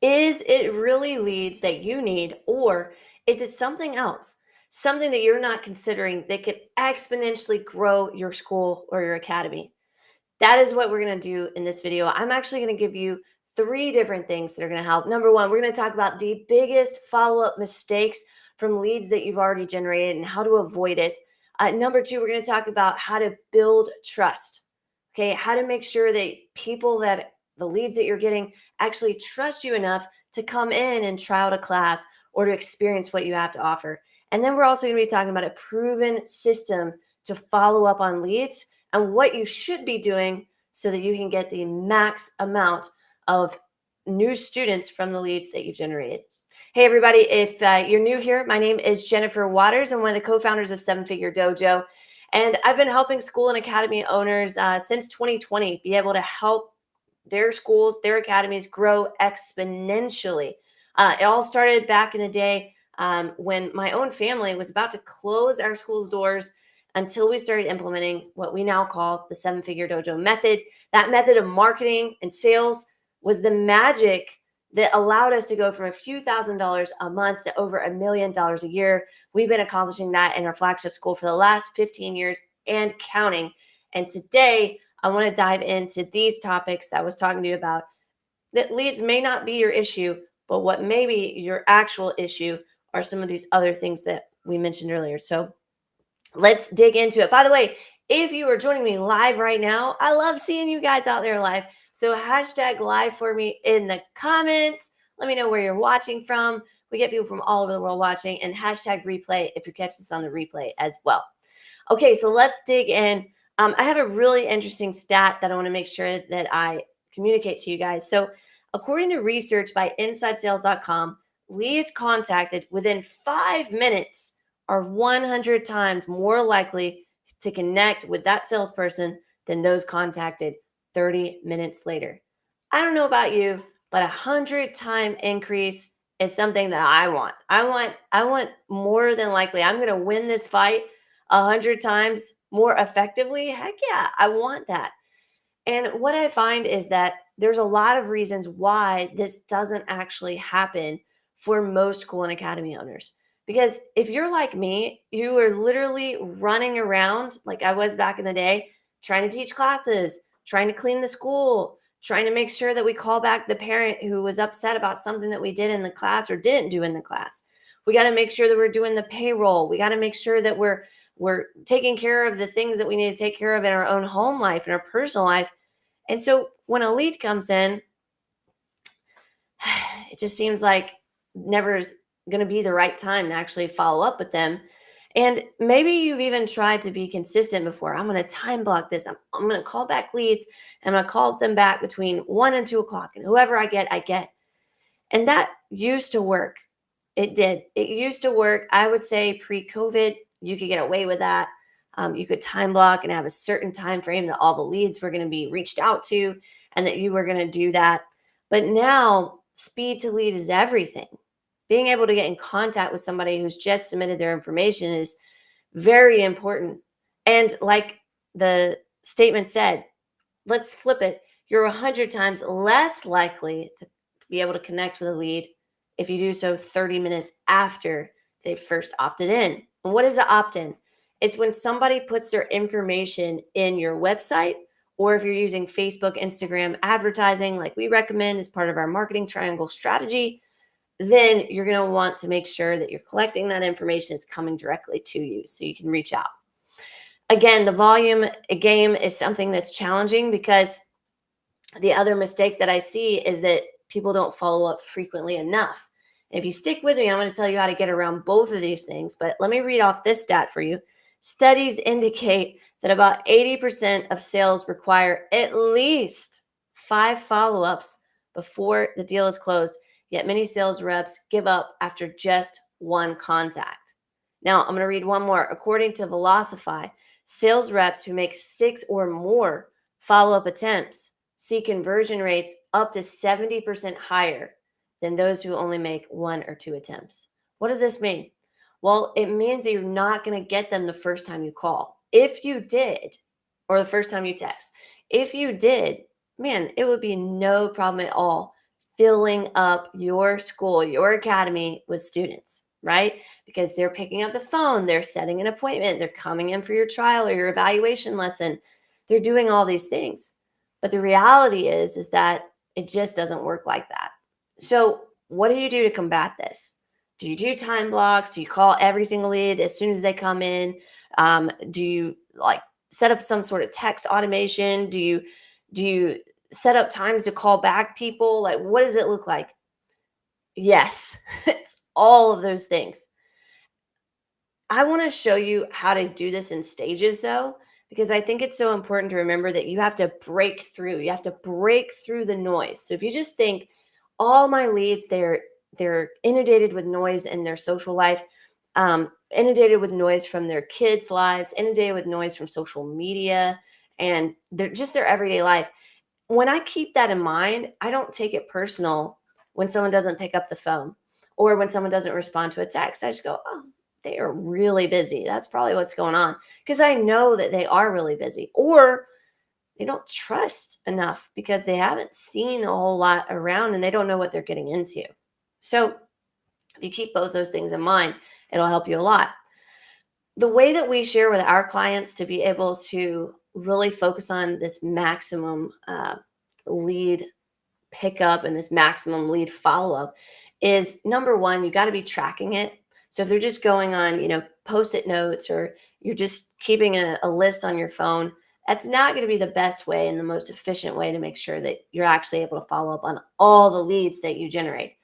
Is it really leads that you need, or is it something else? Something that you're not considering that could exponentially grow your school or your academy? That is what we're going to do in this video. I'm actually going to give you three different things that are going to help. Number one, we're going to talk about the biggest follow up mistakes from leads that you've already generated and how to avoid it. Number two, we're going to talk about how to build trust. Okay, how to make sure that people that the leads that you're getting actually trust you enough to come in and try out a class or to experience what you have to offer. And then we're also going to be talking about a proven system to follow up on leads and what you should be doing so that you can get the max amount of new students from the leads that you've generated. Hey, everybody, if you're new here, my name is Jennifer Waters. I'm one of the co-founders of Seven Figure Dojo, and I've been helping school and academy owners since 2020 be able to help their schools, their academies grow exponentially. It all started back in the day when my own family was about to close our school's doors until we started implementing what we now call the Seven Figure Dojo method. That method of marketing and sales was the magic that allowed us to go from a few $1,000s a month to over $1 million a year. We've been accomplishing that in our flagship school for the last 15 years and counting. And today, I want to dive into these topics that I was talking to you about. That leads may not be your issue, but what may be your actual issue are some of these other things that we mentioned earlier. So let's dig into it. By the way, if you are joining me live right now, I love seeing you guys out there live. So hashtag live for me in the comments. Let me know where you're watching from. We get people from all over the world watching, and hashtag replay if you catch this on the replay as well. Okay, so let's dig in. I have a really interesting stat that I want to make sure that I communicate to you guys. So, according to research by InsideSales.com, leads contacted within 5 minutes are 100 times more likely to connect with that salesperson than those contacted 30 minutes later. I don't know about you, but 100-time increase is something that I want. I want more than likely. I'm going to win this fight 100 times more effectively. Heck yeah, I want that. And what I find is that there's a lot of reasons why this doesn't actually happen for most school and academy owners. Because if you're like me, you are literally running around like I was back in the day, trying to teach classes, trying to clean the school, trying to make sure that we call back the parent who was upset about something that we did in the class or didn't do in the class. We got to make sure that we're doing the payroll. We got to make sure that we're taking care of the things that we need to take care of in our own home life and our personal life. And so when a lead comes in, it just seems like never is going to be the right time to actually follow up with them. And maybe you've even tried to be consistent before. I'm going to time block this. I'm going to call back leads. I'm going to call them back between 1 and 2 o'clock. And whoever I get, I get. And that used to work. It did. It used to work. I would say pre-COVID, you could get away with that. You could time block and have a certain time frame that all the leads were going to be reached out to and that you were going to do that. But now speed to lead is everything. Being able to get in contact with somebody who's just submitted their information is very important. And like the statement said, let's flip it. You're 100 times less likely to be able to connect with a lead if you do so 30 minutes after they first opted in. And what is an opt-in? It's when somebody puts their information in your website, or if you're using Facebook, Instagram advertising, like we recommend as part of our marketing triangle strategy, then you're going to want to make sure that you're collecting that information. It's coming directly to you so you can reach out. Again, the volume game is something that's challenging because the other mistake that I see is that people don't follow up frequently enough. And if you stick with me, I'm going to tell you how to get around both of these things. But let me read off this stat for you. Studies indicate that about 80% of sales require at least 5 follow-ups before the deal is closed. Yet many sales reps give up after just 1 contact. Now, I'm going to read one more. According to Velocify, sales reps who make 6 or more follow-up attempts see conversion rates up to 70% higher than those who only make 1 or 2 attempts. What does this mean? Well, it means that you're not going to get them the first time you call. If you did, or the first time you text, if you did, man, it would be no problem at all filling up your school, your academy with students, right? Because they're picking up the phone, they're setting an appointment, they're coming in for your trial or your evaluation lesson. They're doing all these things. But the reality is that it just doesn't work like that. So, what do you do to combat this? Do you do time blocks? Do you call every single lead as soon as they come in? Do you like set up some sort of text automation? Do you set up times to call back people? Like, what does it look like? Yes, it's all of those things. I want to show you how to do this in stages though, because I think it's so important to remember that you have to break through. You have to break through the noise. So if you just think all my leads, they're inundated with noise in their social life, inundated with noise from their kids' lives, inundated with noise from social media, and they're just their everyday life. When I keep that in mind, I don't take it personal when someone doesn't pick up the phone or when someone doesn't respond to a text. I just go, oh, they are really busy. That's probably what's going on. Because I know that they are really busy or they don't trust enough because they haven't seen a whole lot around and they don't know what they're getting into. So if you keep both those things in mind, it'll help you a lot. The way that we share with our clients to be able to really focus on this maximum lead pickup and this maximum lead follow up is number one, you got to be tracking it. So if they're just going on, post-it notes or you're just keeping a list on your phone, that's not going to be the best way and the most efficient way to make sure that you're actually able to follow up on all the leads that you generate.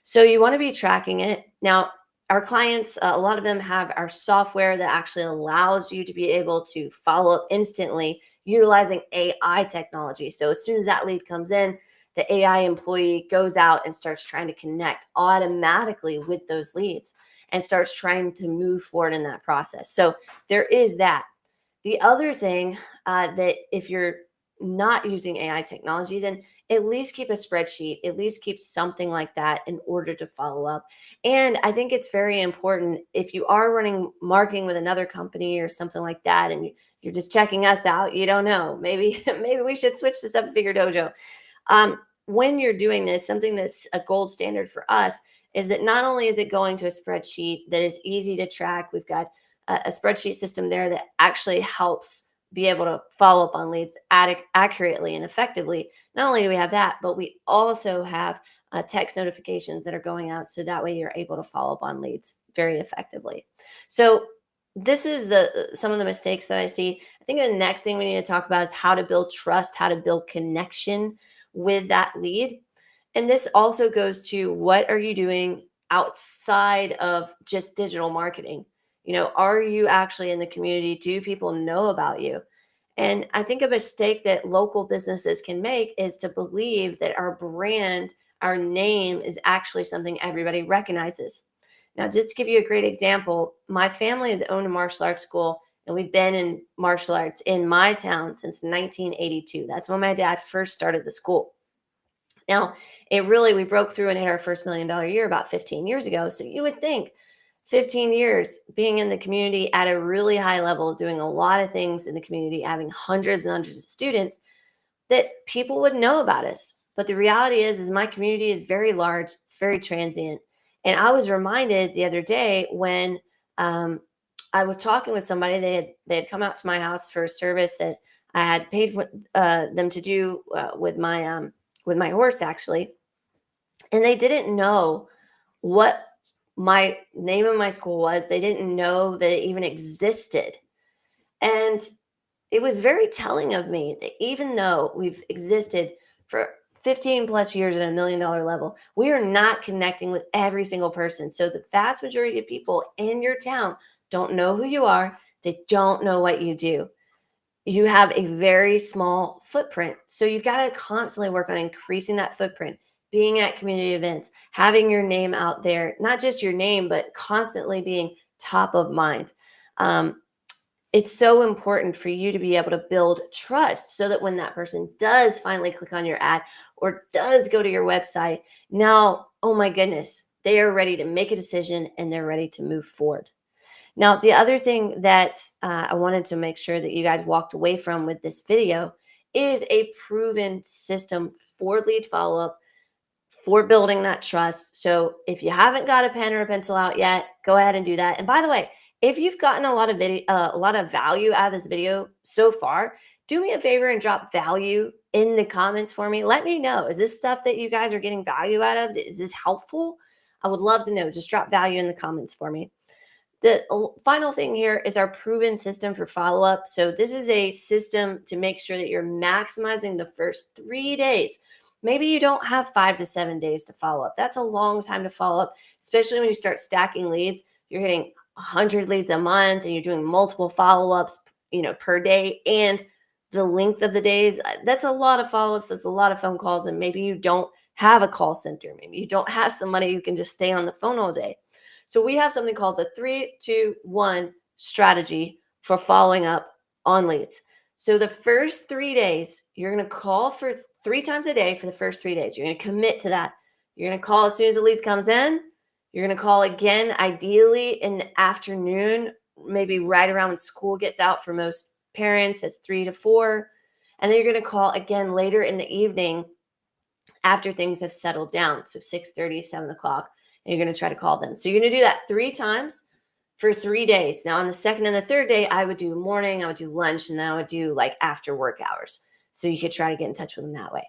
So you want to be tracking it. Now, our clients, a lot of them have our software that actually allows you to be able to follow up instantly utilizing AI technology. So as soon as that lead comes in, the AI employee goes out and starts trying to connect automatically with those leads and starts trying to move forward in that process. So there is that. The other thing that if you're not using AI technology, then at least keep a spreadsheet, at least keep something like that in order to follow up. And I think it's very important if you are running marketing with another company or something like that, and you're just checking us out, you don't know, maybe maybe we should switch to Seven Figure Dojo. When you're doing this, something that's a gold standard for us is that not only is it going to a spreadsheet that is easy to track, we've got a spreadsheet system there that actually helps be able to follow up on leads accurately and effectively. Not only do we have that, but we also have text notifications that are going out so that way you're able to follow up on leads very effectively. So this is the some of the mistakes that I see. I think the next thing we need to talk about is how to build trust, how to build connection with that lead. And this also goes to what are you doing outside of just digital marketing? Are you actually in the community? Do people know about you? And I think a mistake that local businesses can make is to believe that our brand, our name is actually something everybody recognizes. Now, just to give you a great example, my family has owned a martial arts school and we've been in martial arts in my town since 1982. That's when my dad first started the school. Now, we broke through and hit our first $1 million year about 15 years ago. So you would think 15 years being in the community at a really high level, doing a lot of things in the community, having hundreds and hundreds of students, that people would know about us. But the reality is my community is very large. It's very transient. And I was reminded the other day when um, I was talking with somebody. They had come out to my house for a service that I had paid for them to do with my horse actually, and they didn't know what my name of my school was. They didn't know that it even existed, and it was very telling of me that even though we've existed for 15 plus years at $1 million level, we are not connecting with every single person. So the vast majority of people in your town don't know who you are. They don't know what you do. You have a very small footprint. So you've got to constantly work on increasing that footprint, being at community events, having your name out there, not just your name, but constantly being top of mind. Um, it's so important for you to be able to build trust so that when that person does finally click on your ad or does go to your website, now, oh my goodness, they are ready to make a decision and they're ready to move forward. Now, the other thing that I wanted to make sure that you guys walked away from with this video is a proven system for lead follow up for building that trust. So if you haven't got a pen or a pencil out yet, go ahead and do that. And by the way, if you've gotten a lot of a lot of value out of this video so far, do me a favor and drop value in the comments for me. Let me know. Is this stuff that you guys are getting value out of? Is this helpful? I would love to know. Just drop value in the comments for me. The final thing here is our proven system for follow up. So, this is a system to make sure that you're maximizing the first 3 days. Maybe you don't have 5 to 7 days to follow up. That's a long time to follow up, especially when you start stacking leads. You're hitting 100 leads a month and you're doing multiple follow ups, per day. And the length of the days, that's a lot of follow ups. That's a lot of phone calls. And maybe you don't have a call center. Maybe you don't have somebody who can just stay on the phone all day. So we have something called the 3-2-1 strategy for following up on leads. So the first 3 days, you're going to call for 3 times a day for the first 3 days. You're going to commit to that. You're going to call as soon as the lead comes in. You're going to call again, ideally in the afternoon, maybe right around when school gets out for most parents, as 3 to 4. And then you're going to call again later in the evening after things have settled down. So 6:30, 7 o'clock, and you're going to try to call them. So you're going to do that 3 times for 3 days. Now on the second and the third day, I would do morning, I would do lunch, and then I would do like after work hours. So you could try to get in touch with them that way.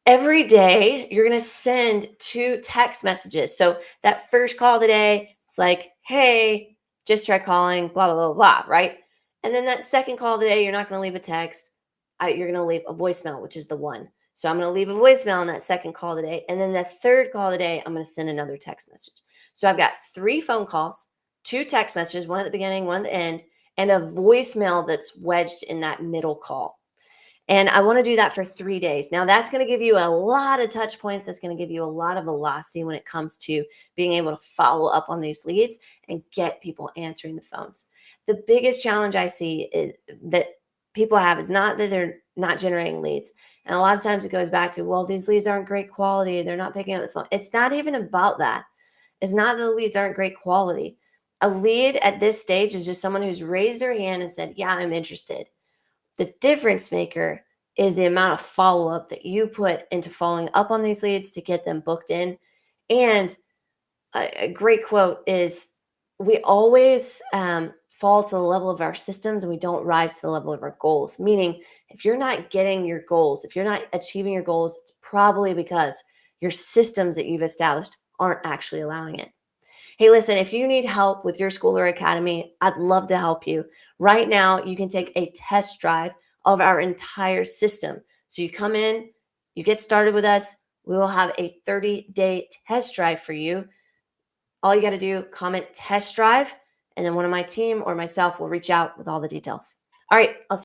Every day, you're going to send 2 text messages. So that first call of the day, it's like, hey, just try calling, blah, blah, blah, blah, right? And then that second call of the day, you're not going to leave a text. You're going to leave a voicemail, which is the one. So I'm going to leave a voicemail on that second call of the day. And then the third call of the day, I'm going to send another text message. So I've got 3 phone calls, 2 text messages, one at the beginning, one at the end, and a voicemail that's wedged in that middle call. And I want to do that for 3 days. Now, that's going to give you a lot of touch points. That's going to give you a lot of velocity when it comes to being able to follow up on these leads and get people answering the phones. The biggest challenge I see is that people have is not that they're not generating leads. And a lot of times it goes back to, well, these leads aren't great quality. They're not picking up the phone. It's not even about that. It's not that the leads aren't great quality. A lead at this stage is just someone who's raised their hand and said, yeah, I'm interested. The difference maker is the amount of follow-up that you put into following up on these leads to get them booked in. And a great quote is, we always fall to the level of our systems and we don't rise to the level of our goals. Meaning, if you're not getting your goals, if you're not achieving your goals, it's probably because your systems that you've established aren't actually allowing it. Hey, listen, if you need help with your school or academy, I'd love to help you. Right now, you can take a test drive of our entire system. So you come in, you get started with us. We will have a 30-day test drive for you. All you got to do, comment test drive, and then one of my team or myself will reach out with all the details. All right, I'll